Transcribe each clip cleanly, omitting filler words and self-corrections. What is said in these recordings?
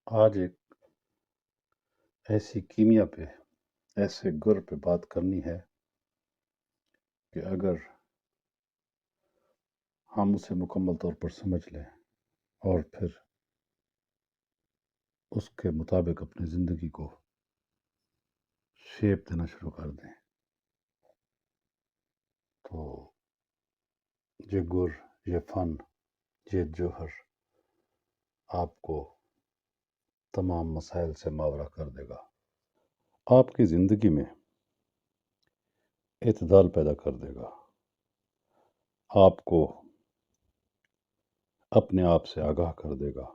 آج ایک ایسی کیمیا پہ، ایسے گر پہ بات کرنی ہے کہ اگر ہم اسے مکمل طور پر سمجھ لیں اور پھر اس کے مطابق اپنی زندگی کو شیپ دینا شروع کر دیں تو یہ گر، یہ فن، یہ جوہر آپ کو تمام مسائل سے ماورا کر دے گا، آپ کی زندگی میں اعتدال پیدا کر دے گا، آپ کو اپنے آپ سے آگاہ کر دے گا،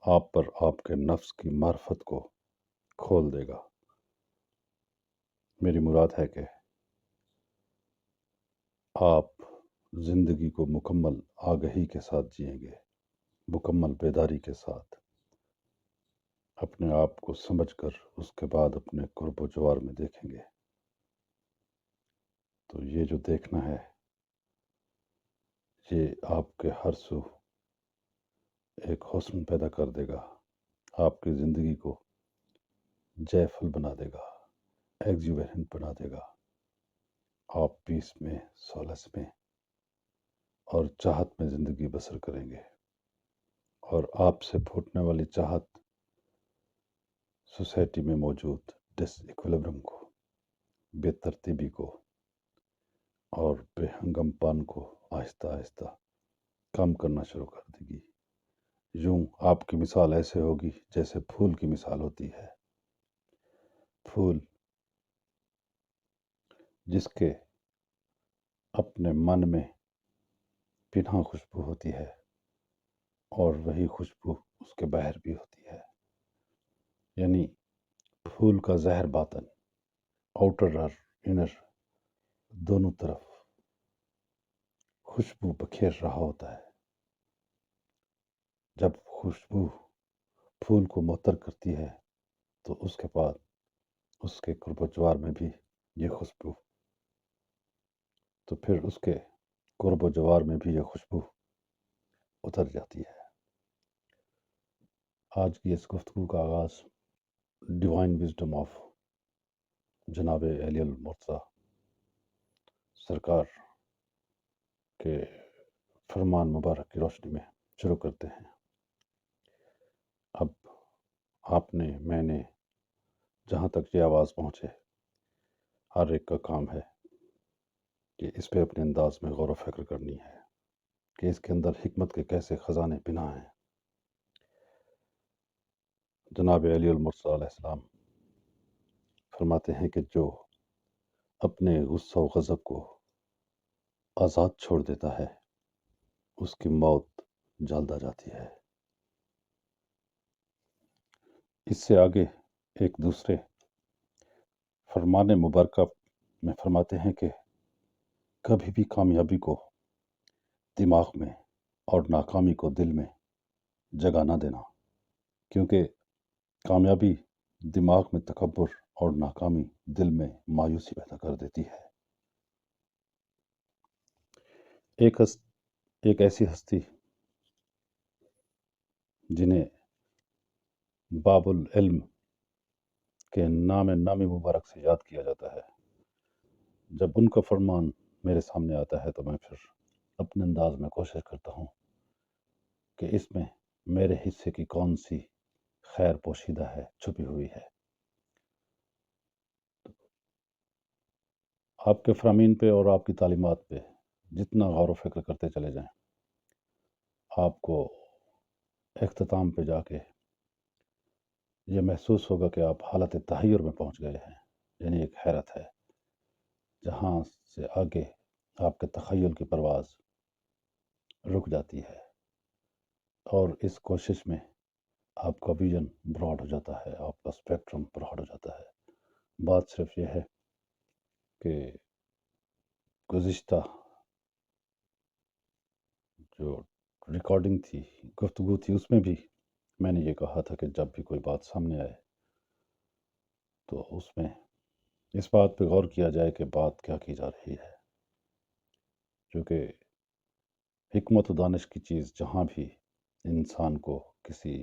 آپ پر آپ کے نفس کی معرفت کو کھول دے گا۔ میری مراد ہے کہ آپ زندگی کو مکمل آگہی کے ساتھ جئیں گے، مکمل بیداری کے ساتھ، اپنے آپ کو سمجھ کر اس کے بعد اپنے قرب و جوار میں دیکھیں گے تو یہ جو دیکھنا ہے یہ آپ کے ہر سو ایک حسن پیدا کر دے گا، آپ کی زندگی کو جے فل بنا دے گا، ایگزوبیرنٹ بنا دے گا، آپ پیس میں، سولس میں اور چاہت میں زندگی بسر کریں گے، اور آپ سے پھوٹنے والی چاہت سوسائٹی میں موجود ڈس ایکویلبرم کو، بے ترتیبی کو اور بے ہنگم پان کو آہستہ آہستہ کم کرنا شروع کر دے گی۔ یوں آپ کی مثال ایسے ہوگی جیسے پھول کی مثال ہوتی ہے، پھول جس کے اپنے من میں پنہاں خوشبو ہوتی ہے اور وہی خوشبو اس کے باہر بھی ہوتی ہے، یعنی پھول کا زہر باطن، آؤٹر اور انر دونوں طرف خوشبو بکھیر رہا ہوتا ہے۔ جب خوشبو پھول کو معطر کرتی ہے تو اس کے بعد اس کے قرب و جوار میں بھی یہ خوشبو، تو پھر اس کے قرب و جوار میں بھی یہ خوشبو اتر جاتی ہے۔ آج کی اس گفتگو کا آغاز ڈیوائن وزڈم آف جناب علی المرتضیٰ سرکار کے فرمان مبارک کی روشنی میں شروع کرتے ہیں۔ اب آپ نے، میں نے، جہاں تک یہ آواز پہنچے، ہر ایک کا کام ہے کہ اس پہ اپنے انداز میں غور و فکر کرنی ہے کہ اس کے اندر حکمت کے کیسے خزانے پنہاں ہیں۔ جناب علی المرتضیٰ علیہ السلام فرماتے ہیں کہ جو اپنے غصہ و غضب کو آزاد چھوڑ دیتا ہے اس کی موت جلد آ جاتی ہے۔ اس سے آگے ایک دوسرے فرمان مبارکہ میں فرماتے ہیں کہ کبھی بھی کامیابی کو دماغ میں اور ناکامی کو دل میں جگہ نہ دینا، کیونکہ کامیابی دماغ میں تکبر اور ناکامی دل میں مایوسی پیدا کر دیتی ہے۔ ایک ایسی ہستی جنہیں باب العلم کے نام نامی مبارک سے یاد کیا جاتا ہے، جب ان کا فرمان میرے سامنے آتا ہے تو میں پھر اپنے انداز میں کوشش کرتا ہوں کہ اس میں میرے حصے کی کون سی خیر پوشیدہ ہے، چھپی ہوئی ہے۔ آپ کے فرامین پہ اور آپ کی تعلیمات پہ جتنا غور و فکر کرتے چلے جائیں، آپ کو اختتام پہ جا کے یہ محسوس ہوگا کہ آپ حالت تحیر میں پہنچ گئے ہیں، یعنی ایک حیرت ہے جہاں سے آگے آپ کے تخیل کی پرواز رک جاتی ہے، اور اس کوشش میں آپ کا ویژن براڈ ہو جاتا ہے، آپ کا اسپیکٹرم براڈ ہو جاتا ہے۔ بات صرف یہ ہے کہ گزشتہ جو ریکارڈنگ تھی، گفتگو تھی، اس میں بھی میں نے یہ کہا تھا کہ جب بھی کوئی بات سامنے آئے تو اس میں اس بات پہ غور کیا جائے کہ بات کیا کی جا رہی ہے، کیونکہ حکمت و دانش کی چیز جہاں بھی انسان کو کسی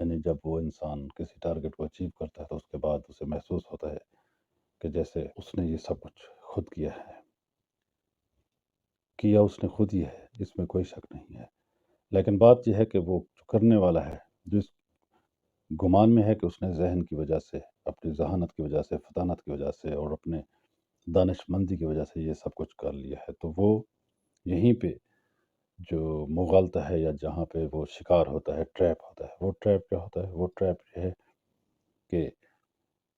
یعنی جب وہ انسان کسی ٹارگٹ کو اچیو کرتا ہے تو اس کے بعد اسے محسوس ہوتا ہے کہ جیسے اس نے یہ سب کچھ خود کیا اس نے خود ہی ہے، اس میں کوئی شک نہیں ہے۔ لیکن بات یہ ہے کہ وہ جو کرنے والا ہے، جو اس گمان میں ہے کہ اس نے ذہن کی وجہ سے، اپنی ذہانت کی وجہ سے، فطانت کی وجہ سے اور اپنے دانش مندی کی وجہ سے یہ سب کچھ کر لیا ہے، تو وہ یہیں پہ جو مغالطہ ہے یا جہاں پہ وہ شکار ہوتا ہے، ٹریپ ہوتا ہے، وہ ٹریپ کیا ہوتا ہے؟ وہ ٹریپ یہ ہے کہ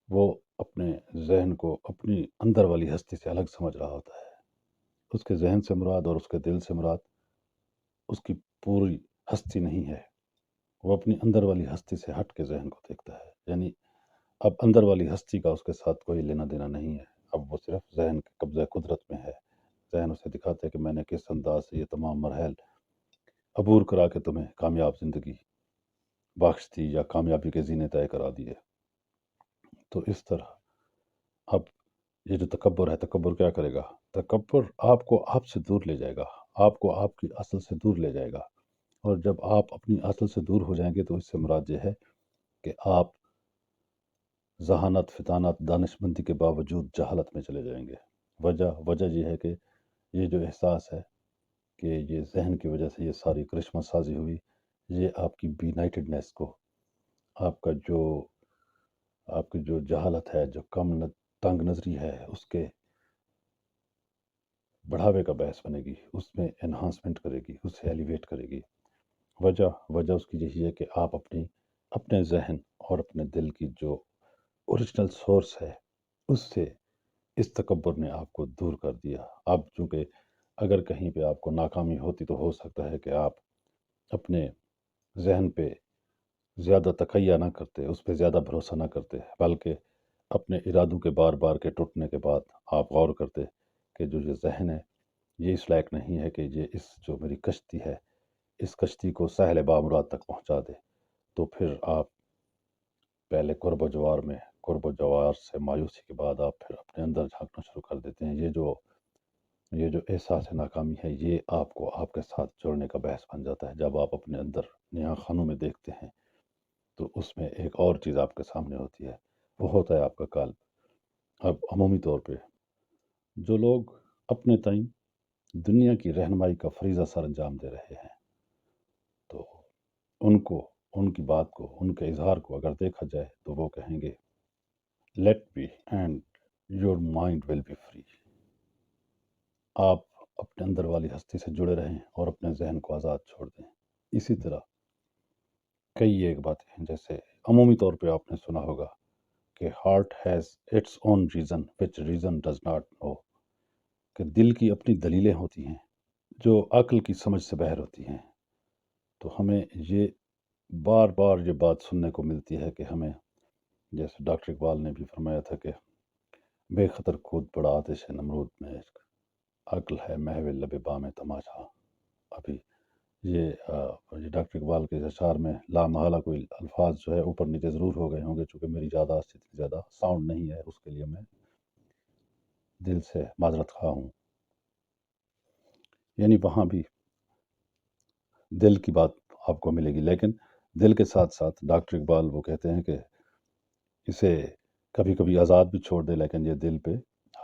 وہ اپنے ذہن کو اپنی اندر والی ہستی سے الگ سمجھ رہا ہوتا ہے۔ اس کے ذہن سے مراد اور اس کے دل سے مراد اس کی پوری ہستی نہیں ہے، وہ اپنی اندر والی ہستی سے ہٹ کے ذہن کو دیکھتا ہے۔ یعنی اب اندر والی ہستی کا اس کے ساتھ کوئی لینا دینا نہیں ہے، اب وہ صرف ذہن کے قبضہ قدرت میں ہے۔ ذہن اسے دکھاتا ہے کہ میں نے کس انداز سے یہ تمام مراحل عبور کرا کے تمہیں کامیاب زندگی بخش دی یا کامیابی کے زینے طے کرا دیے۔ تو اس طرح اب یہ جو تکبر ہے، تکبر کیا کرے گا؟ تکبر آپ کو آپ سے دور لے جائے گا، آپ کو آپ کی اصل سے دور لے جائے گا، اور جب آپ اپنی اصل سے دور ہو جائیں گے تو اس سے مراد یہ ہے کہ آپ ذہانت، فطانت، دانش مندی کے باوجود جہالت میں چلے جائیں گے۔ وجہ یہ ہے کہ یہ جو احساس ہے کہ یہ ذہن کی وجہ سے یہ ساری کرشمہ سازی ہوئی، یہ آپ کی بی نائٹڈنیس کو، آپ کی جو جہالت ہے، جو تنگ نظری ہے، اس کے بڑھاوے کا باعث بنے گی، اس میں انہانسمنٹ کرے گی، اسے ایلیویٹ کرے گی۔ وجہ اس کی یہی ہے کہ آپ اپنے ذہن اور اپنے دل کی جو اوریجنل سورس ہے، اس سے اس تکبر نے آپ کو دور کر دیا۔ اب چونکہ اگر کہیں پہ آپ کو ناکامی ہوتی تو ہو سکتا ہے کہ آپ اپنے ذہن پہ زیادہ تکیہ نہ کرتے، اس پہ زیادہ بھروسہ نہ کرتے، بلکہ اپنے ارادوں کے بار بار کے ٹوٹنے کے بعد آپ غور کرتے کہ جو یہ ذہن ہے یہ اس لائق نہیں ہے کہ یہ جو میری کشتی ہے، اس کشتی کو ساحل بامراد تک پہنچا دے، تو پھر آپ پہلے قرب و جوار سے مایوسی کے بعد آپ پھر اپنے اندر جھانکنا شروع کر دیتے ہیں۔ یہ جو احساس ناکامی ہے، یہ آپ کو آپ کے ساتھ جوڑنے کا باعث بن جاتا ہے۔ جب آپ اپنے اندر نیاں خانوں میں دیکھتے ہیں تو اس میں ایک اور چیز آپ کے سامنے ہوتی ہے، وہ ہوتا ہے آپ کا قلب۔ اب عمومی طور پہ جو لوگ اپنے تئیں دنیا کی رہنمائی کا فریضہ سر انجام دے رہے ہیں، تو ان کی بات کو، ان کے اظہار کو اگر دیکھا جائے تو وہ کہیں گے let be and your mind will be free. آپ اپنے اندر والی ہستی سے جڑے رہیں اور اپنے ذہن کو آزاد چھوڑ دیں۔ اسی طرح کئی ایک باتیں ہیں، جیسے عمومی طور پہ آپ نے سنا ہوگا کہ heart has its own reason which reason does not know, کہ دل کی اپنی دلیلیں ہوتی ہیں جو عقل کی سمجھ سے باہر ہوتی ہیں۔ تو ہمیں یہ بار بار یہ بات سننے کو ملتی ہے کہ ہمیں، جیسے ڈاکٹر اقبال نے بھی فرمایا تھا کہ بے خطر کود پڑا آتش نمرود میں عشق، عقل ہے محو لب بام تماشا۔ ابھی یہ ڈاکٹر اقبال کے اشعار میں لا محالہ کوئی الفاظ جو ہے اوپر نیچے ضرور ہو گئے ہوں گے، چونکہ میری یادداشت اتنی زیادہ ساؤنڈ نہیں ہے، اس کے لیے میں دل سے معذرت خواہ ہوں۔ یعنی وہاں بھی دل کی بات آپ کو ملے گی، لیکن دل کے ساتھ ساتھ ڈاکٹر اقبال وہ کہتے ہیں کہ اسے کبھی کبھی آزاد بھی چھوڑ دے، لیکن یہ دل پہ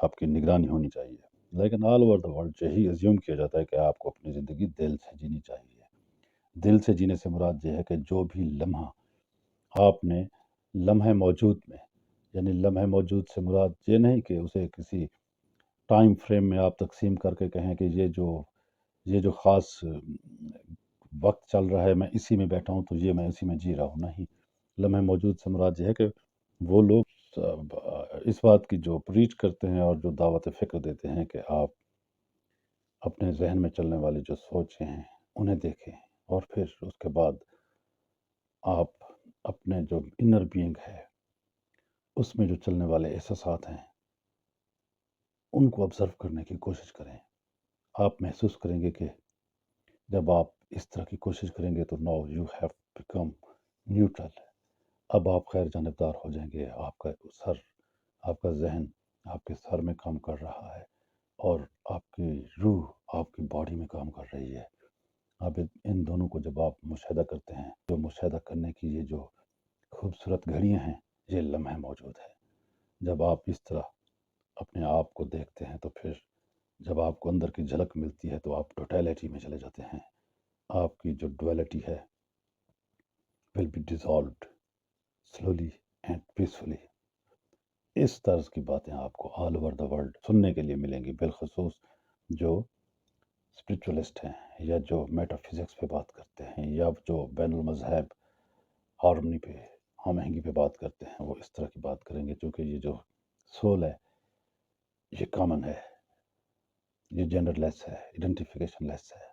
آپ کی نگرانی ہونی چاہیے۔ لیکن آل اوور دا ورلڈ یہی ایزیوم کیا جاتا ہے کہ آپ کو اپنی زندگی دل سے جینی چاہیے۔ دل سے جینے سے مراد یہ ہے کہ جو بھی لمحہ آپ نے لمحہ موجود میں، یعنی لمحہ موجود سے مراد یہ نہیں کہ اسے کسی ٹائم فریم میں آپ تقسیم کر کے کہیں کہ یہ جو خاص وقت چل رہا ہے میں اسی میں بیٹھا ہوں تو یہ میں اسی میں جی رہا ہوں، نہیں۔ لمحہ موجود سے مراد یہ ہے کہ وہ لوگ اس بات کی جو پریچ کرتے ہیں اور جو دعوت فکر دیتے ہیں کہ آپ اپنے ذہن میں چلنے والی جو سوچیں ہیں انہیں دیکھیں، اور پھر اس کے بعد آپ اپنے جو انر بینگ ہے اس میں جو چلنے والے احساسات ہیں ان کو آبزرو کرنے کی کوشش کریں۔ آپ محسوس کریں گے کہ جب آپ اس طرح کی کوشش کریں گے تو نو یو ہیو بیکم نیوٹرل، اب آپ خیر جانبدار ہو جائیں گے۔ آپ کا ذہن آپ کے سر میں کام کر رہا ہے اور آپ کی روح آپ کی باڈی میں کام کر رہی ہے، اب ان دونوں کو جب آپ مشاہدہ کرتے ہیں، جو مشاہدہ کرنے کی یہ جو خوبصورت گھڑیاں ہیں، یہ لمحے موجود ہے۔ جب آپ اس طرح اپنے آپ کو دیکھتے ہیں تو پھر جب آپ کو اندر کی جھلک ملتی ہے تو آپ ٹوٹیلٹی میں چلے جاتے ہیں۔ آپ کی جو ڈویلٹی ہے will be dissolved slowly and peacefully۔ اس طرز کی باتیں آپ کو آل اوور دا ورلڈ سننے کے لیے ملیں گی، بالخصوص جو اسپرچولسٹ ہیں یا جو میٹا فزکس پہ بات کرتے ہیں یا جو بین المذہب ہارمنی پہ ہم آہنگی پہ بات کرتے ہیں، وہ اس طرح کی بات کریں گے، چونکہ یہ جو سول ہے یہ کامن ہے، یہ جینڈر لیس ہے، ایڈنٹیفیکیشن لیس ہے۔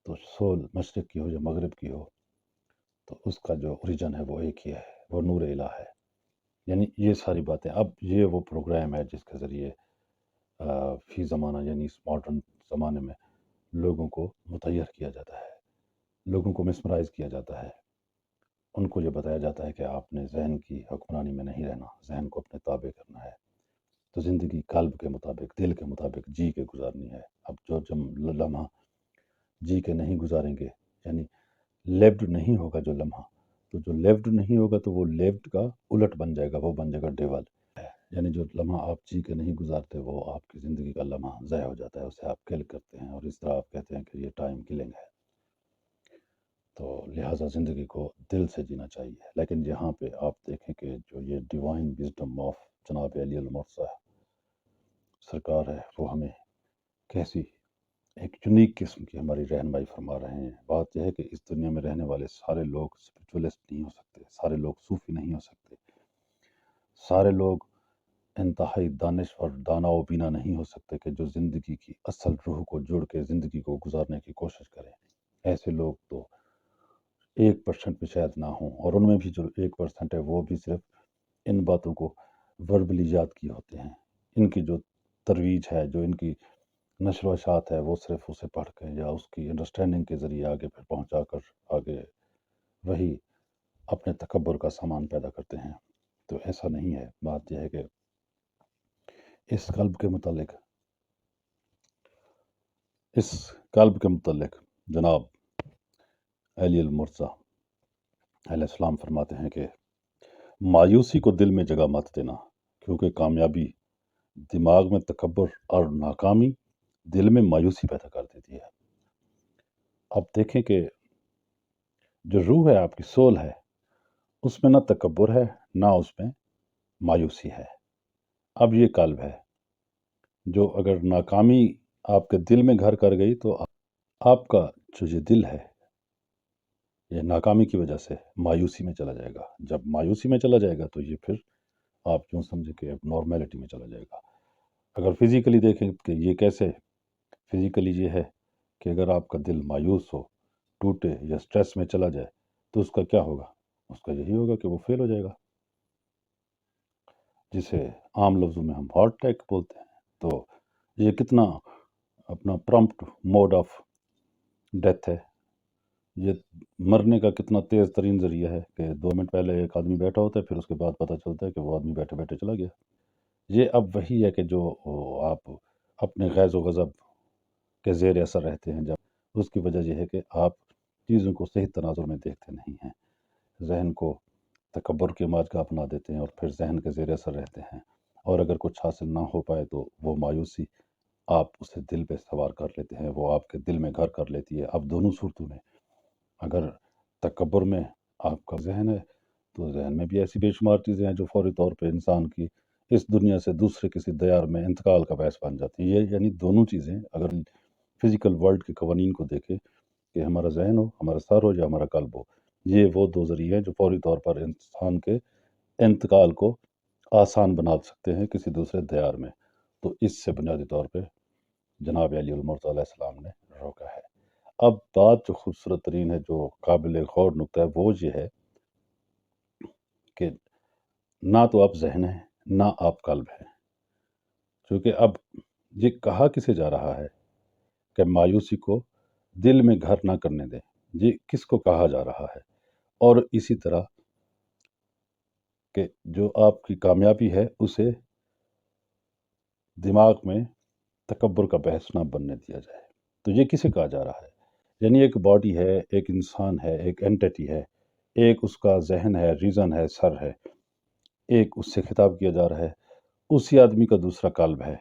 تو سول مشرق کی ہو یا مغرب کی ہو تو اس کا جو اوریجن ہے وہ ایک ہی ہے، وہ نور الہ ہے۔ یعنی یہ ساری باتیں، اب یہ وہ پروگرام ہے جس کے ذریعے فی زمانہ یعنی اس ماڈرن زمانے میں لوگوں کو متحیر کیا جاتا ہے، لوگوں کو مسمرائز کیا جاتا ہے، ان کو یہ بتایا جاتا ہے کہ آپ نے ذہن کی حکمرانی میں نہیں رہنا، ذہن کو اپنے تابع کرنا ہے، تو زندگی قلب کے مطابق، دل کے مطابق جی کے گزارنی ہے۔ اب جو لمحہ جی کے نہیں گزاریں گے، یعنی لیوڈ نہیں ہوگا جو لمحہ، تو جو لیوڈ نہیں ہوگا تو وہ لیوڈ کا الٹ بن جائے گا، وہ بن جائے گا ڈیول۔ یعنی جو لمحہ آپ جی کے نہیں گزارتے وہ آپ کی زندگی کا لمحہ ضائع ہو جاتا ہے، اسے آپ کل کرتے ہیں، اور اس طرح آپ کہتے ہیں کہ یہ ٹائم کلنگ ہے۔ تو لہٰذا زندگی کو دل سے جینا چاہیے۔ لیکن یہاں پہ آپ دیکھیں کہ جو یہ ڈیوائن وزڈم آف جناب علی المرتضیٰ سرکار ہے، وہ ہمیں کیسی ایک یونیک قسم کی ہماری رہنمائی فرما رہے ہیں۔ بات یہ ہے کہ اس دنیا میں رہنے والے سارے لوگ اسپرچولسٹ نہیں ہو سکتے، سارے لوگ صوفی نہیں ہو سکتے، سارے لوگ انتہائی دانشور دانا و بینا نہیں ہو سکتے کہ جو زندگی کی اصل روح کو جوڑ کے زندگی کو گزارنے کی کوشش کریں۔ ایسے لوگ تو 1% بھی شاید نہ ہوں، اور ان میں بھی جو 1% ہے وہ بھی صرف ان باتوں کو وربلی یاد کیے ہوتے ہیں۔ ان کی جو ترویج ہے، جو ان کی نشر و اشاعت ہے، وہ صرف اسے پڑھ کے یا اس کی انڈرسٹینڈنگ کے ذریعے آگے پھر پہنچا کر آگے وہی اپنے تکبر کا سامان پیدا کرتے ہیں۔ تو ایسا نہیں ہے۔ بات یہ ہے کہ اس قلب کے متعلق جناب علی المرتضیٰ علیہ السلام فرماتے ہیں کہ مایوسی کو دل میں جگہ مت دینا، کیونکہ کامیابی دماغ میں تکبر اور ناکامی دل میں مایوسی پیدا کر دیتی ہے۔ اب دیکھیں کہ جو روح ہے، آپ کی سول ہے، اس میں نہ تکبر ہے نہ اس میں مایوسی ہے۔ اب یہ قلب ہے جو اگر ناکامی آپ کے دل میں گھر کر گئی تو آپ کا جو یہ دل ہے یہ ناکامی کی وجہ سے مایوسی میں چلا جائے گا۔ جب مایوسی میں چلا جائے گا تو یہ پھر آپ یوں سمجھیں کہ اب نارمیلٹی میں چلا جائے گا۔ اگر فزیکلی دیکھیں کہ یہ کیسے، فزیکلی یہ ہے کہ اگر آپ کا دل مایوس ہو، ٹوٹے یا سٹریس میں چلا جائے تو اس کا کیا ہوگا؟ اس کا یہی ہوگا کہ وہ فیل ہو جائے گا، جسے عام لفظوں میں ہم ہارٹ اٹیک بولتے ہیں۔ تو یہ کتنا اپنا پرمپٹ موڈ آف ڈیتھ ہے، یہ مرنے کا کتنا تیز ترین ذریعہ ہے کہ 2 منٹ پہلے ایک آدمی بیٹھا ہوتا ہے، پھر اس کے بعد پتہ چلتا ہے کہ وہ آدمی بیٹھے بیٹھے چلا گیا۔ یہ اب وہی ہے کہ جو آپ اپنے غیظ و غضب کے زیر اثر رہتے ہیں، جب اس کی وجہ یہ ہے کہ آپ چیزوں کو صحیح تناظر میں دیکھتے نہیں ہیں، ذہن کو تکبر کی ماجگاہ اپنا دیتے ہیں اور پھر ذہن کے زیر اثر رہتے ہیں، اور اگر کچھ حاصل نہ ہو پائے تو وہ مایوسی آپ اسے دل پہ سوار کر لیتے ہیں، وہ آپ کے دل میں گھر کر لیتی ہے۔ اب دونوں صورتوں میں، اگر تکبر میں آپ کا ذہن ہے تو ذہن میں بھی ایسی بے شمار چیزیں ہیں جو فوری طور پہ انسان کی اس دنیا سے دوسرے کسی دیار میں انتقال کا باعث بن جاتی ہیں۔ یہ یعنی دونوں چیزیں اگر فزیکل ورلڈ کے قوانین کو دیکھیں کہ ہمارا ذہن ہو، ہمارا سر ہو یا ہمارا قلب ہو، یہ وہ دو ذریعے ہیں جو فوری طور پر انسان کے انتقال کو آسان بنا سکتے ہیں کسی دوسرے دیار میں۔ تو اس سے بنیادی طور پہ جناب علی المرتضیٰ علیہ السلام نے روکا ہے۔ اب بات جو خوبصورت ترین ہے، جو قابل غور نکتہ ہے، وہ یہ ہے کہ نہ تو آپ ذہن ہیں نہ آپ قلب ہیں، کیونکہ اب یہ کہا کسے جا رہا ہے کہ مایوسی کو دل میں گھر نہ کرنے دیں، یہ کس کو کہا جا رہا ہے؟ اور اسی طرح کہ جو آپ کی کامیابی ہے اسے دماغ میں تکبر کا بحث نہ بننے دیا جائے، تو یہ کسے کہا جا رہا ہے؟ یعنی ایک باڈی ہے، ایک انسان ہے، ایک اینٹی ہے، ایک اس کا ذہن ہے، ریزن ہے، سر ہے، ایک اس سے خطاب کیا جا رہا ہے، اسی آدمی کا دوسرا قلب ہے،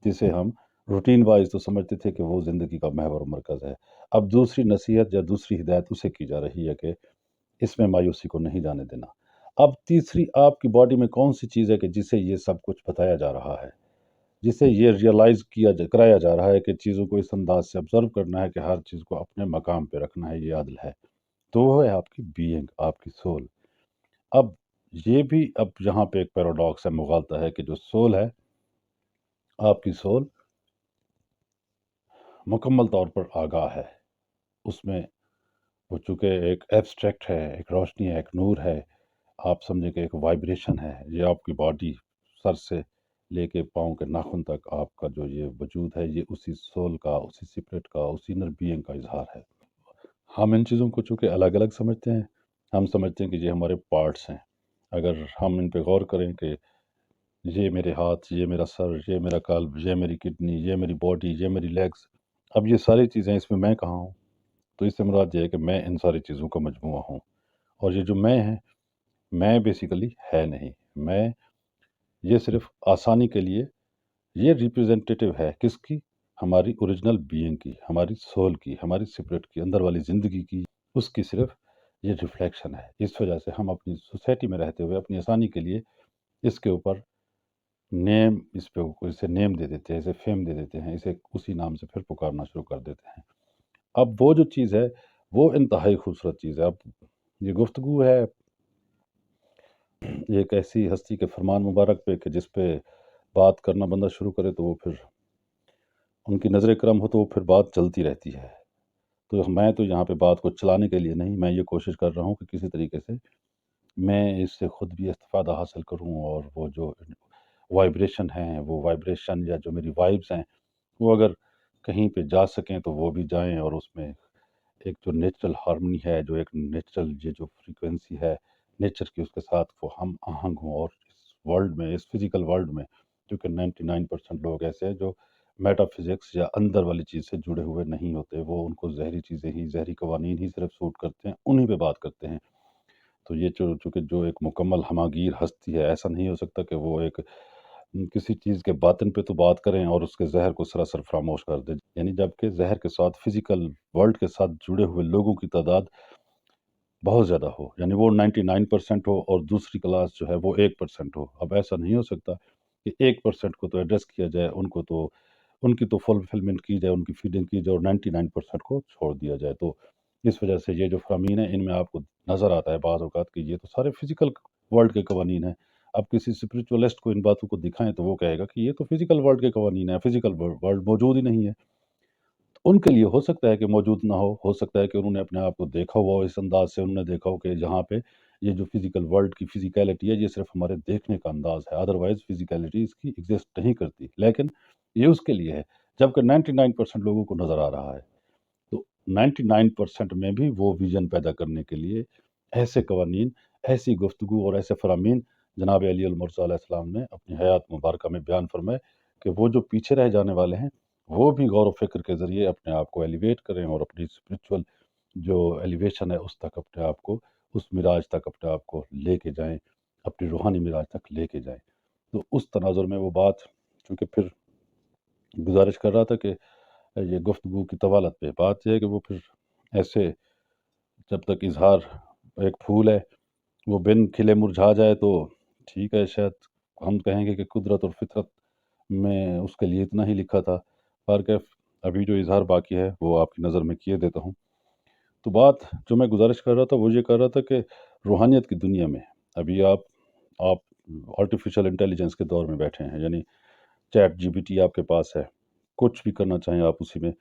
جسے ہم روٹین وائز تو سمجھتے تھے کہ وہ زندگی کا محور و مرکز ہے۔ اب دوسری نصیحت یا دوسری ہدایت اسے کی جا رہی ہے کہ اس میں مایوسی کو نہیں جانے دینا۔ اب تیسری آپ کی باڈی میں کون سی چیز ہے کہ جسے یہ سب کچھ بتایا جا رہا ہے، جسے یہ ریئلائز کرایا جا رہا ہے کہ چیزوں کو اس انداز سے آبزرو کرنا ہے کہ ہر چیز کو اپنے مقام پہ رکھنا ہے، یہ عدل ہے۔ تو وہ ہے آپ کی بینگ، آپ کی سول۔ اب یہ بھی اب یہاں پہ ایک پیراڈاکس ہے، مغالطہ ہے کہ جو سول ہے، آپ کی سول مکمل طور پر آگاہ ہے، اس میں وہ چونکہ ایک ایبسٹریکٹ ہے، ایک روشنی ہے، ایک نور ہے، آپ سمجھیں کہ ایک وائبریشن ہے، یہ آپ کی باڈی سر سے لے کے پاؤں کے ناخن تک آپ کا جو یہ وجود ہے، یہ اسی سول کا، اسی سپرٹ کا، اسی انر بینگ کا اظہار ہے۔ ہم ان چیزوں کو چونکہ الگ الگ سمجھتے ہیں، ہم سمجھتے ہیں کہ یہ ہمارے پارٹس ہیں۔ اگر ہم ان پہ غور کریں کہ یہ میرے ہاتھ، یہ میرا سر، یہ میرا قلب، یہ میری کڈنی، یہ میری باڈی، یہ میری لیگز، اب یہ ساری چیزیں اس میں کہاں ہوں؟ تو اس سے مراد یہ ہے کہ میں ان ساری چیزوں کا مجموعہ ہوں، اور یہ جو میں ہے، میں بیسیکلی ہے نہیں، میں یہ صرف آسانی کے لیے یہ ریپرزینٹیٹیو ہے کس کی؟ ہماری اوریجنل بینگ کی، ہماری سول کی، ہماری سپرٹ کی، اندر والی زندگی کی، اس کی صرف یہ ریفلیکشن ہے۔ اس وجہ سے ہم اپنی سوسائٹی میں رہتے ہوئے اپنی آسانی کے لیے اس کے اوپر نیم، اس پہ اسے نیم دے دیتے ہیں، اسے فیم دے دیتے ہیں، اسے اسی نام سے پھر پکارنا شروع کر دیتے ہیں۔ اب وہ جو چیز ہے وہ انتہائی خوبصورت چیز ہے۔ اب یہ گفتگو ہے ایک ایسی ہستی کے فرمان مبارک پہ کہ جس پہ بات کرنا بندہ شروع کرے تو وہ پھر ان کی نظر کرم ہو تو وہ پھر بات چلتی رہتی ہے۔ تو میں تو یہاں پہ بات کو چلانے کے لیے نہیں، میں یہ کوشش کر رہا ہوں کہ کسی طریقے سے میں اس سے خود بھی استفادہ حاصل کروں، اور وہ جو وائبریشن ہیں، وہ وائبریشن یا جو میری وائبس ہیں، وہ اگر کہیں پہ جا سکیں تو وہ بھی جائیں، اور اس میں ایک جو نیچرل ہارمنی ہے، جو ایک نیچرل یہ جو فریکوینسی ہے نیچر کی، اس کے ساتھ وہ ہم آہنگ ہوں۔ اور اس ورلڈ میں، اس فزیکل ورلڈ میں، کیونکہ 99% لوگ ایسے ہیں جو میٹا فزکس یا اندر والی چیز سے جڑے ہوئے نہیں ہوتے، وہ ان کو زہری چیزیں ہی، زہری قوانین ہی صرف سوٹ کرتے ہیں، انہی پہ بات کرتے ہیں۔ تو یہ چونکہ جو ایک مکمل ہماگیر ہستی ہے، ایسا نہیں ہو سکتا کہ وہ ایک کسی چیز کے باطن پہ تو بات کریں اور اس کے زہر کو سراسر فراموش کر دیں، یعنی جبکہ زہر کے ساتھ فزیکل ورلڈ کے ساتھ جڑے ہوئے لوگوں کی تعداد بہت زیادہ ہو، یعنی وہ 99% ہو اور دوسری کلاس جو ہے وہ 1% ہو۔ اب ایسا نہیں ہو سکتا کہ 1% کو تو ایڈریس کیا جائے، ان کو تو ان کی تو فلفلمنٹ کی جائے، ان کی فیڈنگ کی جائے، اور 99% کو چھوڑ دیا جائے۔ تو اس وجہ سے یہ جو فرامین ہیں، ان میں آپ کو نظر آتا ہے بعض اوقات کہ یہ تو سارے فزیکل ورلڈ کے قوانین ہیں۔ اب کسی اسپرچولیسٹ کو ان باتوں کو دکھائیں تو وہ کہے گا کہ یہ تو فزیکل ورلڈ کے قوانین ہیں، فزیکل ورلڈ موجود ہی نہیں ہے۔ ان کے لیے ہو سکتا ہے کہ موجود نہ ہو سکتا ہے کہ انہوں نے اپنے آپ کو دیکھا ہوا ہو، اس انداز سے انہوں نے دیکھا ہو کہ جہاں پہ یہ جو فزیکل ورلڈ کی فزیکیلٹی ہے، یہ صرف ہمارے دیکھنے کا انداز ہے، ادروائز فزیکیلٹی اس کی ایگزسٹ نہیں کرتی، لیکن یہ اس کے لیے ہے، جبکہ 99% لوگوں کو نظر آ رہا ہے۔ تو 99% میں بھی وہ ویژن پیدا کرنے کے لیے ایسے قوانین، ایسی گفتگو اور ایسے فرامین جناب علی المرضی علیہ السلام نے اپنی حیات مبارکہ میں بیان فرمائے کہ وہ جو پیچھے رہ جانے والے ہیں وہ بھی غور و فکر کے ذریعے اپنے آپ کو ایلیویٹ کریں، اور اپنی اسپرچول جو ایلیویشن ہے اس تک اپنے آپ کو، اس معراج تک اپنے آپ کو لے کے جائیں، اپنی روحانی معراج تک لے کے جائیں۔ تو اس تناظر میں وہ بات، چونکہ پھر گزارش کر رہا تھا کہ یہ گفتگو کی طوالت پہ بات یہ ہے کہ وہ پھر ایسے جب تک اظہار ایک پھول ہے وہ بن کھلے مرجھا جائے تو ٹھیک ہے، شاید ہم کہیں گے کہ قدرت اور فطرت میں اس کے لیے اتنا ہی لکھا تھا، پر کہ ابھی جو اظہار باقی ہے وہ آپ کی نظر میں کیے دیتا ہوں۔ تو بات جو میں گزارش کر رہا تھا وہ یہ کر رہا تھا کہ روحانیت کی دنیا میں ابھی آپ آرٹیفیشل انٹیلیجنس کے دور میں بیٹھے ہیں، یعنی چیٹ جی بی ٹی آپ کے پاس ہے، کچھ بھی کرنا چاہیں آپ اسی میں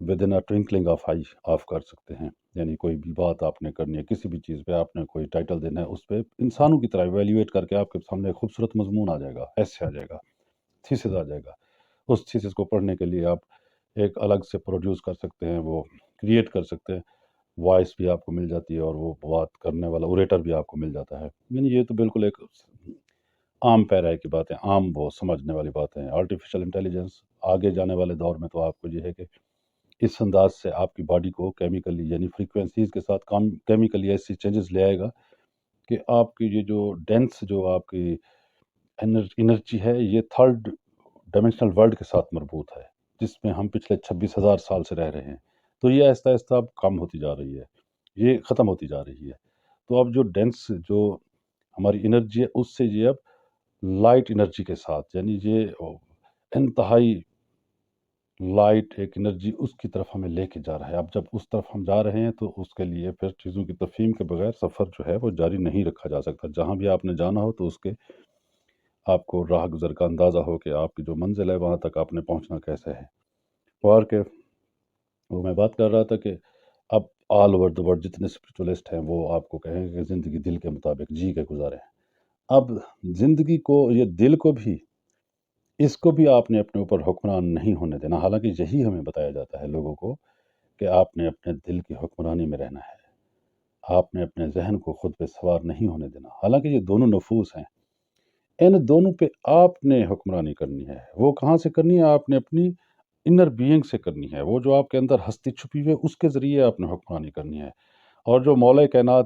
with in ٹوئنکلنگ of I of کر سکتے ہیں، یعنی کوئی بھی بات آپ نے کرنی ہے، کسی بھی چیز پہ آپ نے کوئی ٹائٹل دینا ہے، اس پہ انسانوں کی طرح ایویلیویٹ کر کے آپ کے سامنے ایک خوبصورت مضمون آ جائے گا، ایسے آ جائے گا، تھیسس آ جائے گا۔ اس تھیسس کو پڑھنے کے لیے آپ ایک الگ سے پروڈیوس کر سکتے ہیں، وہ کریٹ کر سکتے ہیں، وائس بھی آپ کو مل جاتی ہے، اور وہ بات کرنے والا اوریٹر بھی آپ کو مل جاتا ہے، یعنی یہ تو بالکل ایک عام پیرائے کی باتیں، عام وہ سمجھنے والی باتیں ہیں۔ آرٹیفیشل انٹیلیجنس آگے جانے والے دور میں تو آپ کو یہ ہے کہ اس انداز سے آپ کی باڈی کو کیمیکلی یعنی فریکوینسیز کے ساتھ کیمیکلی ایسی چینجز لے آئے گا کہ آپ کی یہ جو ڈینس جو آپ کی انرجی ہے یہ تھرڈ ڈائمینشنل ورلڈ کے ساتھ مربوط ہے، جس میں ہم پچھلے 26,000 سال سے رہ رہے ہیں۔ تو یہ آہستہ آہستہ اب کم ہوتی جا رہی ہے، یہ ختم ہوتی جا رہی ہے۔ تو اب جو ڈینس جو ہماری انرجی ہے اس سے یہ اب لائٹ انرجی کے ساتھ یعنی یہ انتہائی لائٹ ایک انرجی اس کی طرف ہمیں لے کے جا رہا ہے۔ اب جب اس طرف ہم جا رہے ہیں تو اس کے لیے پھر چیزوں کی تفہیم کے بغیر سفر جو ہے وہ جاری نہیں رکھا جا سکتا۔ جہاں بھی آپ نے جانا ہو تو اس کے آپ کو راہ گزر کا اندازہ ہو کہ آپ کی جو منزل ہے وہاں تک آپ نے پہنچنا کیسے ہے۔ اور کہ وہ میں بات کر رہا تھا کہ اب آل اوور دا ورلڈ جتنے اسپرچولیسٹ ہیں وہ آپ کو کہیں گے کہ زندگی دل کے مطابق جی کے گزاریں۔ اب زندگی کو یہ دل کو بھی اس کو بھی آپ نے اپنے اوپر حکمران نہیں ہونے دینا، حالانکہ یہی ہمیں بتایا جاتا ہے لوگوں کو کہ آپ نے اپنے دل کی حکمرانی میں رہنا ہے، آپ نے اپنے ذہن کو خود پہ سوار نہیں ہونے دینا، حالانکہ یہ دونوں نفوس ہیں، ان دونوں پہ آپ نے حکمرانی کرنی ہے۔ وہ کہاں سے کرنی ہے؟ آپ نے اپنی انر بینگ سے کرنی ہے، وہ جو آپ کے اندر ہستی چھپی ہوئی ہے اس کے ذریعے آپ نے حکمرانی کرنی ہے۔ اور جو مولا کائنات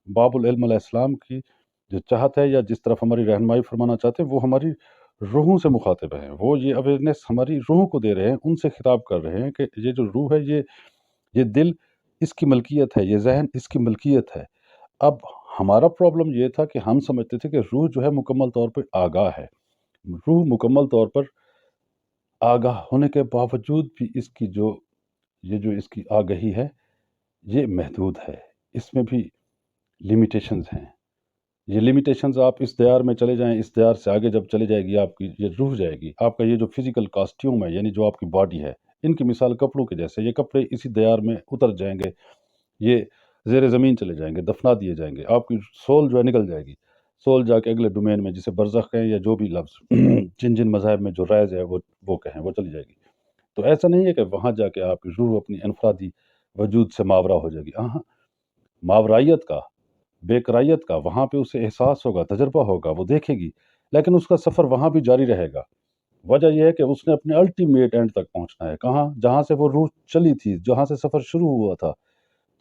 باب العلم علیہ السلام کی جو چاہت ہے یا جس طرف ہماری رہنمائی فرمانا چاہتے ہیں وہ ہماری روحوں سے مخاطب ہیں، وہ یہ اویئرنیس ہماری روحوں کو دے رہے ہیں، ان سے خطاب کر رہے ہیں کہ یہ جو روح ہے یہ دل اس کی ملکیت ہے، یہ ذہن اس کی ملکیت ہے۔ اب ہمارا پرابلم یہ تھا کہ ہم سمجھتے تھے کہ روح جو ہے مکمل طور پہ آگاہ ہے، روح مکمل طور پر آگاہ ہونے کے باوجود بھی اس کی جو اس کی آگہی ہے یہ محدود ہے، اس میں بھی لیمیٹیشنز ہیں۔ یہ لیمیٹیشنز آپ اس دیار میں چلے جائیں، اس دیار سے آگے جب چلے جائے گی آپ کی یہ روح جائے گی، آپ کا یہ جو فزیکل کاسٹیوم ہے یعنی جو آپ کی باڈی ہے، ان کی مثال کپڑوں کے جیسے، یہ کپڑے اسی دیار میں اتر جائیں گے، یہ زیر زمین چلے جائیں گے، دفنا دیے جائیں گے، آپ کی سول جو ہے نکل جائے گی، سول جا کے اگلے ڈومین میں جسے برزخ کہیں یا جو بھی لفظ جن مذاہب میں جو رائج ہے وہ کہیں، وہ چلی جائے گی۔ تو ایسا نہیں ہے کہ وہاں جا کے آپ کی روح اپنی انفرادی وجود سے ماورا ہو جائے گی، ہاں ماورائیت کا، بے قرائیت کا وہاں پہ اسے احساس ہوگا، تجربہ ہوگا، وہ دیکھے گی، لیکن اس کا سفر وہاں بھی جاری رہے گا۔ وجہ یہ ہے کہ اس نے اپنے الٹیمیٹ اینڈ تک پہنچنا ہے، کہاں؟ جہاں سے وہ روح چلی تھی، جہاں سے سفر شروع ہوا تھا۔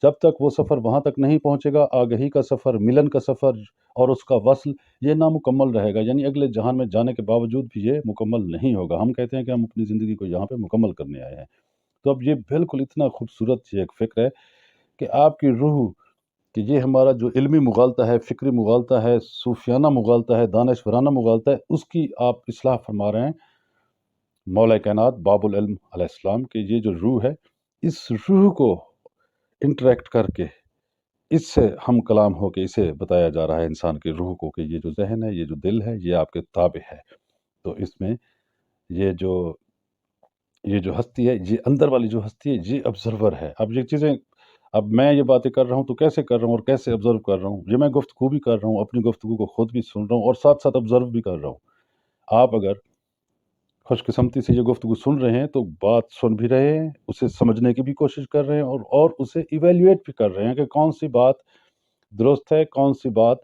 جب تک وہ سفر وہاں تک نہیں پہنچے گا، آگہی کا سفر، ملن کا سفر اور اس کا وصل یہ نامکمل رہے گا، یعنی اگلے جہان میں جانے کے باوجود بھی یہ مکمل نہیں ہوگا۔ ہم کہتے ہیں کہ ہم اپنی زندگی کو یہاں پہ مکمل کرنے آئے ہیں، تو اب یہ بالکل اتنا خوبصورت یہ ایک فکر ہے کہ آپ کی روح کہ یہ ہمارا جو علمی مغالطہ ہے، فکری مغالطہ ہے، صوفیانہ مغالطہ ہے، دانشورانہ مغالطہ ہے، اس کی آپ اصلاح فرما رہے ہیں مولا کائنات باب العلم علیہ السلام کہ یہ جو روح ہے، اس روح کو انٹریکٹ کر کے اس سے ہم کلام ہو کے اسے بتایا جا رہا ہے انسان کی روح کو کہ یہ جو ذہن ہے، یہ جو دل ہے، یہ آپ کے تابع ہے۔ تو اس میں یہ جو ہستی ہے، یہ اندر والی جو ہستی ہے یہ آبزرور ہے۔ اب یہ چیزیں اب میں یہ باتیں کر رہا ہوں تو کیسے کر رہا ہوں اور کیسے آبزرو کر رہا ہوں؟ یہ میں گفتگو بھی کر رہا ہوں، اپنی گفتگو کو خود بھی سن رہا ہوں اور ساتھ ساتھ آبزرو بھی کر رہا ہوں۔ آپ اگر خوش قسمتی سے یہ گفتگو سن رہے ہیں تو بات سن بھی رہے ہیں، اسے سمجھنے کی بھی کوشش کر رہے ہیں اور اسے ایویلیویٹ بھی کر رہے ہیں کہ کون سی بات درست ہے، کون سی بات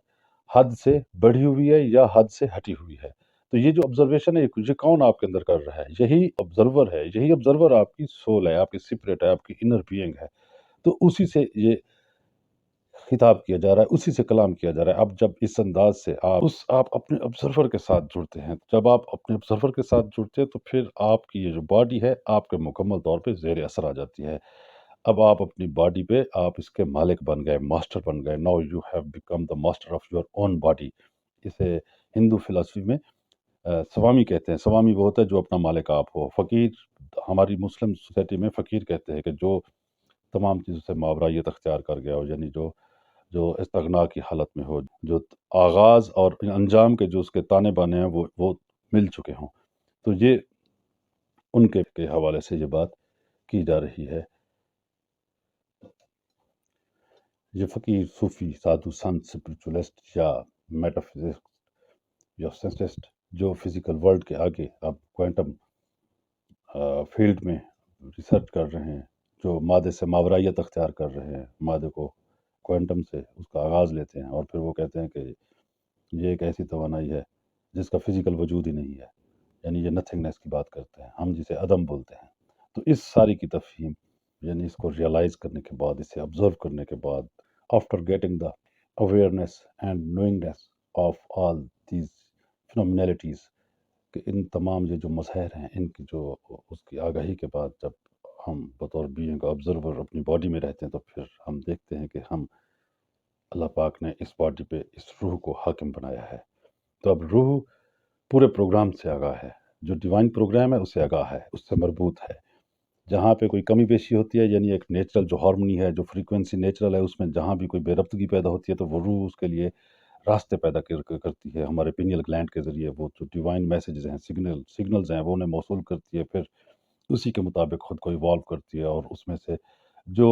حد سے بڑھی ہوئی ہے یا حد سے ہٹی ہوئی ہے۔ تو یہ جو آبزرویشن ہے یہ کون آپ کے اندر کر رہا ہے؟ یہی آبزرور ہے، یہی آبزرور آپ کی سول ہے، آپ کی سپرٹ ہے، آپ کی انر بینگ ہے۔ تو اسی سے یہ خطاب کیا جا رہا ہے، اسی سے کلام کیا جا رہا ہے۔ اب جب اس انداز سے آپ اپنے آبزرور کے ساتھ جڑتے ہیں، جب آپ اپنے آبزرور کے ساتھ جڑتے ہیں تو پھر آپ کی یہ جو باڈی ہے آپ کے مکمل طور پہ زیر اثر آ جاتی ہے۔ اب آپ اپنی باڈی پہ آپ اس کے مالک بن گئے، ماسٹر بن گئے۔ Now you have become the master of your own body. اسے ہندو فلسفی میں سوامی کہتے ہیں۔ سوامی وہ ہوتا ہے جو اپنا مالک آپ ہو۔ فقیر ہماری مسلم سوسائٹی میں فقیر کہتے ہیں کہ جو تمام چیزوں سے ماورائیت اختیار کر گیا ہو، یعنی جو استغنا کی حالت میں ہو، جو آغاز اور انجام کے جو اس کے تانے بانے ہیں وہ مل چکے ہوں۔ تو یہ ان کے حوالے سے یہ بات کی جا رہی ہے۔ یہ فقیر، صوفی، سادھو، سنت، اسپرچولیسٹ یا میٹافزکس یا سینسسٹ جو فزیکل ورلڈ کے آگے اب کوانٹم فیلڈ میں ریسرچ کر رہے ہیں، جو مادے سے ماورائیت اختیار کر رہے ہیں، مادے کو کوانٹم سے اس کا آغاز لیتے ہیں اور پھر وہ کہتے ہیں کہ یہ ایک ایسی توانائی ہے جس کا فزیکل وجود ہی نہیں ہے، یعنی یہ نتھنگنیس کی بات کرتے ہیں، ہم جسے عدم بولتے ہیں۔ تو اس ساری کی تفہیم یعنی اس کو ریئلائز کرنے کے بعد، اسے آبزرو کرنے کے بعد، after getting the awareness and knowingness of all these phenomenalities, کہ ان تمام یہ جو مظاہر ہیں ان کی جو اس کی آگاہی کے بعد جب ہم بطور بینگ آبزرور اپنی باڈی میں رہتے ہیں تو پھر ہم دیکھتے ہیں کہ ہم اللہ پاک نے اس باڈی پہ اس روح کو حاکم بنایا ہے۔ تو اب روح پورے پروگرام سے آگاہ ہے، جو ڈیوائن پروگرام ہے اس سے آگاہ ہے، اس سے مربوط ہے۔ جہاں پہ کوئی کمی بیشی ہوتی ہے، یعنی ایک نیچرل جو ہارمونی ہے، جو فریکوینسی نیچرل ہے، اس میں جہاں بھی کوئی بے ربطگی پیدا ہوتی ہے تو وہ روح اس کے لیے راستے پیدا کرتی ہے، ہمارے پینیل گلینڈ کے ذریعے وہ جو ڈیوائن میسیجز ہیں، سگنلز ہیں، وہ انہیں موصول کرتی ہے، پھر اسی کے مطابق خود کو ایوالو کرتی ہے، اور اس میں سے جو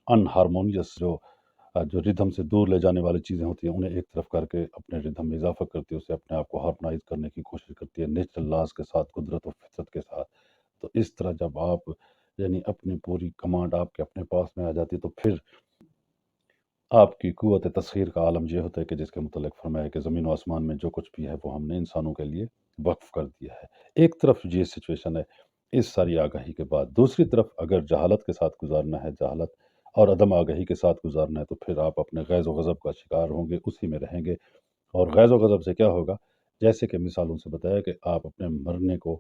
ان ہارمونیس جو ردھم سے دور لے جانے والی چیزیں ہوتی ہیں انہیں ایک طرف کر کے اپنے ردھم میں اضافہ کرتی ہے، اسے اپنے آپ کو ہارمونائز کرنے کی کوشش کرتی ہے نیچرل لاز کے ساتھ، قدرت و فطرت کے ساتھ۔ تو اس طرح جب آپ یعنی اپنی پوری کمانڈ آپ کے اپنے پاس میں آ جاتی ہے تو پھر آپ کی قوت تسخیر کا عالم یہ ہوتا ہے کہ جس کے متعلق فرمایا کہ زمین و آسمان میں جو کچھ بھی ہے وہ ہم نے انسانوں کے لیے وقف کر دیا ہے۔ ایک طرف یہ سچویشن ہے اس ساری آگاہی کے بعد، دوسری طرف اگر جہالت کے ساتھ گزارنا ہے، جہالت اور عدم آگاہی کے ساتھ گزارنا ہے، تو پھر آپ اپنے غیظ و غضب کا شکار ہوں گے، اسی میں رہیں گے۔ اور غیظ و غضب سے کیا ہوگا؟ جیسے کہ مثالوں سے بتایا کہ آپ اپنے مرنے کو،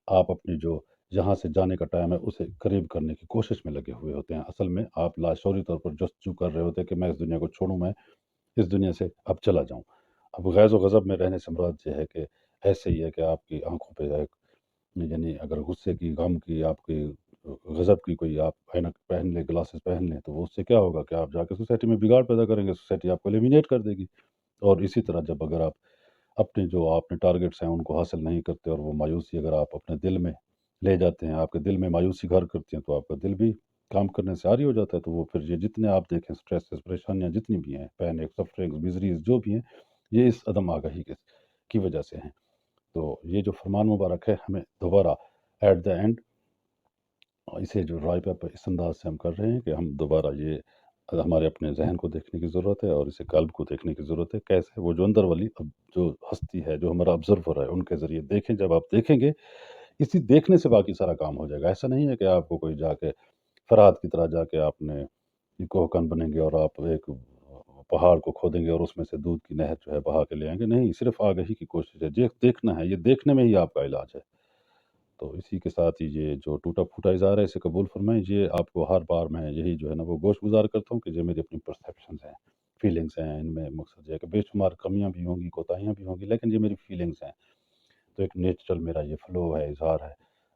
آپ اپنی جو جہاں سے جانے کا ٹائم ہے اسے قریب کرنے کی کوشش میں لگے ہوئے ہوتے ہیں۔ اصل میں آپ لاشعوری طور پر جستجو کر رہے ہوتے ہیں کہ میں اس دنیا کو چھوڑوں، میں اس دنیا سے اب چلا جاؤں۔ اب غیظ و غضب میں رہنے سے مراد یہ ہے کہ ایسے ہی ہے کہ آپ کی آنکھوں پہ ایک یعنی اگر غصے کی، غم کی، آپ کی غضب کی کوئی آپ اینک پہن لیں، گلاسز پہن لیں، تو وہ اس سے کیا ہوگا کہ آپ جا کے سوسائٹی میں بگاڑ پیدا کریں گے، سوسائٹی آپ کو ایلیمینیٹ کر دے گی۔ اور اسی طرح جب اگر آپ اپنے جو آپ نے ٹارگیٹس ہیں ان کو حاصل نہیں کرتے اور وہ مایوسی اگر آپ اپنے دل میں لے جاتے ہیں، آپ کے دل میں مایوسی گھر کرتی ہیں، تو آپ کا دل بھی کام کرنے سے عاری ہو جاتا ہے۔ تو وہ پھر یہ جتنے آپ دیکھیں سٹریس، پریشانیاں جتنی بھی ہیں، پینک، سفرنگ، میزریز جو بھی ہیں، یہ اس عدم آگاہی کی وجہ سے ہیں۔ تو یہ جو فرمان مبارک ہے ہمیں دوبارہ ایٹ دا اینڈ اسے جو رائپ اپ اس انداز سے ہم کر رہے ہیں کہ ہم دوبارہ یہ ہمارے اپنے ذہن کو دیکھنے کی ضرورت ہے اور اسے قلب کو دیکھنے کی ضرورت ہے۔ کیسے؟ وہ جو اندر والی اب جو ہستی ہے، جو ہمارا آبزرور ہے، ان کے ذریعے دیکھیں۔ جب آپ دیکھیں گے، اسی دیکھنے سے باقی سارا کام ہو جائے گا۔ ایسا نہیں ہے کہ آپ کو کوئی جا کے فرات کی طرح جا کے آپ نے کوہکن بنیں گے اور آپ ایک پہاڑ کو کھودیں گے اور اس میں سے دودھ کی نہر جو ہے بہا کے لے آئیں گے۔ نہیں، صرف آگہی کی کوشش ہے، دیکھنا ہے، یہ دیکھنے میں ہی آپ کا علاج ہے۔ تو اسی کے ساتھ ہی یہ جو ٹوٹا پھوٹا اظہار ہے اسے قبول فرمائیں۔ یہ آپ کو ہر بار میں یہی جو ہے نا وہ گوش گزار کرتا ہوں کہ جو میری اپنی پرسیپشنز ہیں، فیلنگس ہیں، ان میں مقصد یہ ہے کہ بے شمار کمیاں بھی ہوں گی، کوتاہیاں بھی ہوں گی، لیکن یہ میری فیلنگس ہیں۔ تو ایک نیچرل میرا یہ فلو ہے، اظہار ہے۔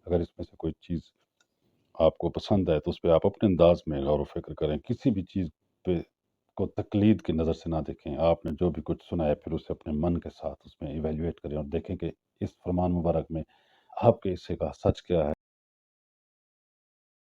اگر اس میں سے کوئی چیز آپ کو پسند ہے تو اس پہ آپ اپنے انداز میں غور و فکر کریں، کسی بھی چیز پہ کو تقلید کی نظر سے نہ دیکھیں۔ آپ نے جو بھی کچھ سنا ہے پھر اسے اپنے من کے ساتھ اس میں ایویلیویٹ کریں اور دیکھیں کہ اس فرمان مبارک میں آپ کے حصے کا سچ کیا ہے۔